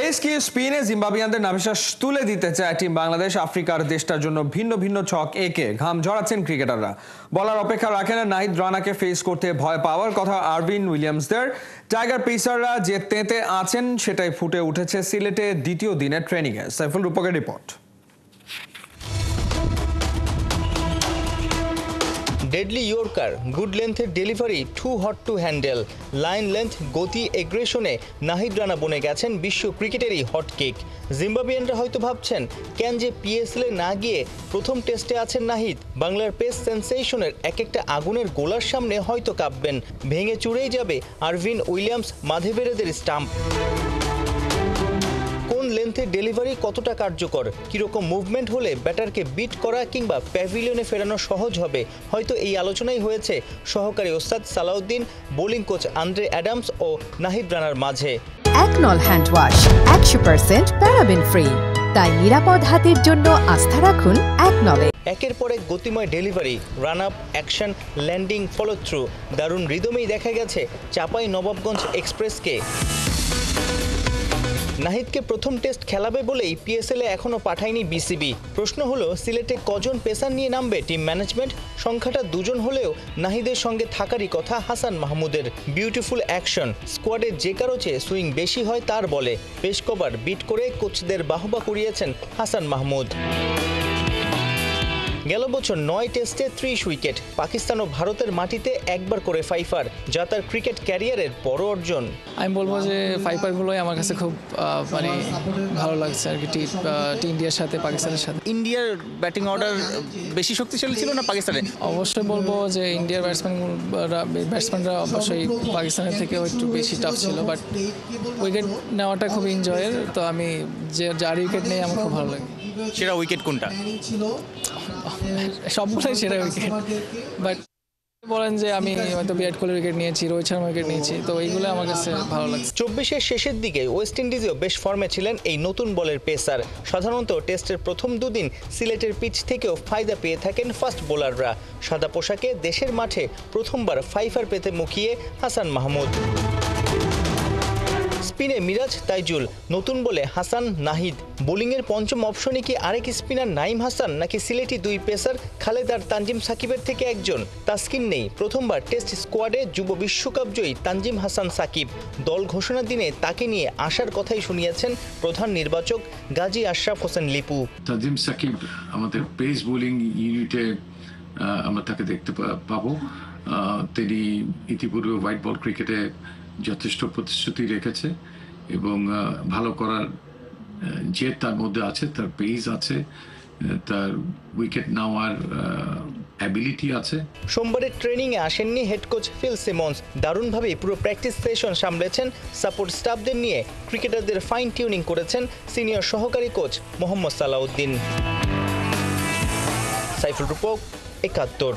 Pace কি স্পিনে জিম্বাবুইয়ানদের নাভিশ্বাস তুলে দিতে চায় টিম বাংলাদেশ। আফ্রিকার দেশটার জন্য ভিন্ন ভিন্ন ছক এঁকে ঘাম ঝরাচ্ছেন ক্রিকেটাররা। বলার অপেক্ষা রাখেন নাহিদ রানাকে ফেস করতে ভয় পাওয়ার কথা আরভিন উইলিয়ামসদের। টাইগার পেসাররা যে তেঁতে আছেন সেটাই ফুটে উঠেছে সিলেটে দ্বিতীয় দিনের ট্রেনিংয়ে। সাইফুল রূপকের রিপোর্ট। ডেডলি ইয়র্কার, গুড লেন্থের delivery, too hot to handle, line length, গতি, এগ্রেশনে নাহিদ রানা বনে গেছেন বিশ্ব ক্রিকেটেরই হট কেক। জিম্বাবুইয়ানরা হয়তো ভাবছেন কেন যে পিএসএলে না গিয়ে প্রথম টেস্টে আছেন নাহিদ। বাংলার পেস সেন্সেশনের এক একটা আগুনের গোলার সামনে হয়তো কাঁপবেন, ভেঙে চুরেই যাবে আরভিন উইলিয়ামস মাধেবেরেদের স্টাম্প। লেন্থের ডেলিভারি কতটা কার্যকর, কিরকম মুভমেন্ট হলে ব্যাটারকে বিট করা কিংবা প্যাভিলিয়নে ফেরানো সহজ হবে, হয়তো এই আলোচনাই হয়েছে সহকারী ওস্তাদ Salauddin, bowling coach Andre Adams ও নাহিদ রানার মাঝে। Ekonol hand wash 100% paraben free, তাই নিরাপদ হাতের জন্য আস্থা রাখুন একনলে। একের পর এক গতিময় delivery, run up, action, landing, follow through, দারুণ রিদমেই দেখা গেছে চাপাই নবাবগঞ্জ এক্সপ্রেসকে। নাহিদকে প্রথম টেস্ট খেলাবে বলেই পিএসএলে এখনও পাঠায়নি বিসিবি। প্রশ্ন হলো সিলেটে কজন পেসার নিয়ে নামবে টিম ম্যানেজমেন্ট। সংখ্যাটা দুজন হলেও নাহিদের সঙ্গে থাকারই কথা হাসান মাহমুদের। বিউটিফুল অ্যাকশন, স্কোয়াডের যে কারো চেয়ে সুইং বেশি হয় তার বলে। পেশ কভার বিট করে কোচদের বাহবা কুড়িয়েছেন হাসান মাহমুদ। গেল বছর 9 টেস্টে 30 উইকেট, পাকিস্তান ও ভারতের মাটিতে একবার করে ফাইফার, যা তার ক্রিকেট ক্যারিয়ারের বড় অর্জন। আমি বলবো যে ফাইফারগুলোই আমার কাছে খুব মানে ভালো লাগছে আর কি, টি ইন্ডিয়ার সাথে পাকিস্তানের সাথে। ইন্ডিয়ার ব্যাটিং অর্ডার বেশি শক্তিশালী ছিল না পাকিস্তানের? অবশ্যই বলবো যে ইন্ডিয়ার ব্যাটসম্যানরা অবশ্যই পাকিস্তানের থেকেও একটু বেশি টাফ ছিল, বাট উইকেট নেওয়াটা খুব এনজয়ের। তো আমি যার উইকেট নেই আমার খুব ভালো লাগে। সেরা উইকেট কোনটা? সবগুলোই সেরা উইকেট, বাট বলেন যে আমি হয়তো বিরাট কোহলির উইকেট নিয়েছি, রোহিত শর্মার উইকেট নিয়েছি, তো এইগুলো আমার কাছে ভালো লাগছে। 24-এর শেষের দিকে ওয়েস্ট ইন্ডিজেও বেশ ফর্মে ছিলেন এই নতুন বলের পেসার। সাধারণত টেস্টের প্রথম দুদিন সিলেটের পিচ থেকেও ফায়দা পেয়ে থাকেন ফাস্ট বোলাররা। সাদা পোশাকে দেশের মাঠে প্রথমবার ফাইফার পেতে মুখিয়ে হাসান মাহমুদ। স্পিনে মিরাজ, তাইজুল, নতুন বলে হাসান, নাহিদ। বোলিংয়ের পঞ্চম অপশনে কি আরেক স্পিনার নাইম হাসান, নাকি সিলেটি দুই পেসার খালেদ আর তানজিম সাকিবের থেকে একজন? তাসকিন নেই, প্রথমবার টেস্ট স্কোয়াডে যুব বিশ্বকাপ জয়ী তানজিম হাসান সাকিব। দল ঘোষণার দিনে তাকে নিয়ে আসার কথাই শুনিয়েছেন প্রধান নির্বাচক গাজী আশরাফ হোসেন লিপু। তানজিম সাকিব আমাদের পেস বোলিং ইউনিটে আমরা তাকে দেখতে পাবো। তিনি ইতিপূর্বে হোয়াইট বল ক্রিকেটে যথেষ্ট প্রতিশ্রুতি রেখেছে এবং ভালো করার যে তার মধ্যে আছে, তার পেস আছে, তার উইকেট নেওয়ার অ্যাবিলিটি আছে। সোমবারের ট্রেনিংয়ে আসেননি হেড কোচ ফিল সিমন্স। দারুণভাবে পুরো প্র্যাকটিস সেশন সামলেছেন, সাপোর্ট স্টাফদের নিয়ে ক্রিকেটারদের ফাইন টিউনিং করেছেন সিনিয়র সহকারী কোচ মোহাম্মদ সালাউদ্দিন। সাইফুল রূপক, 71।